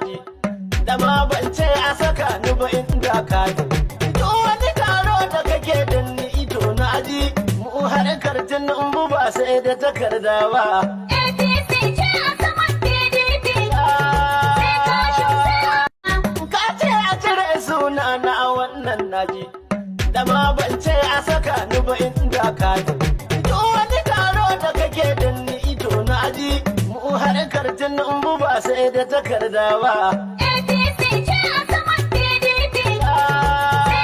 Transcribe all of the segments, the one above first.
naji da ma ban ce a saka ni ba inda ka ji duk wani taro da kake da ni ido na ji mu harkar tinubu ba sai da takarda ba APC ce a saman PDP sai ka ce a cire suna na wannan naji da ma ban ce a saka ni ba inda ka ji duk wani taro da kake da ni ido na ji mu harkar tinubu ba sai da takarda ba APC ce a saman PDP sai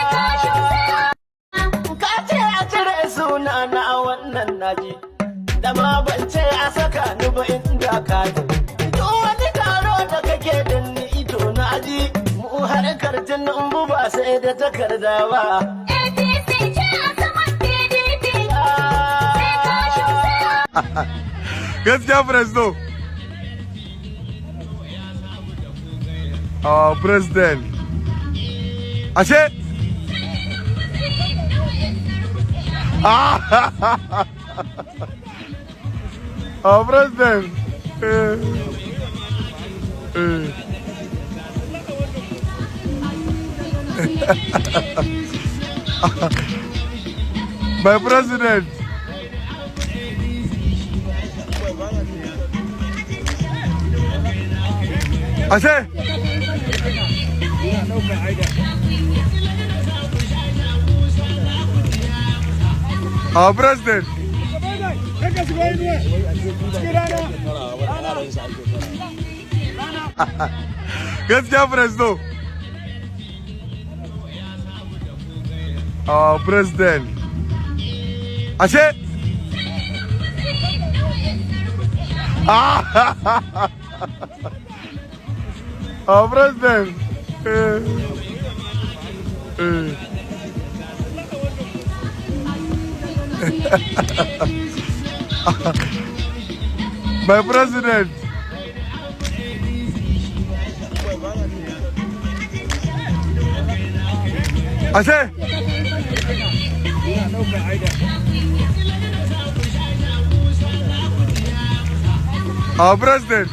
ka ce a cire suna na wannan naji da ma ban ce a saka ni ba inda ka ji duk wani taro da kake da ni ido na ji mu harkar tinubu ba sai da takarda ba APC ce a saman PDP Gaskiya President. President. Ashe? President. My president. Ashe? President. Gaskiya President. President. Ashe? President. My president. Ashe? President.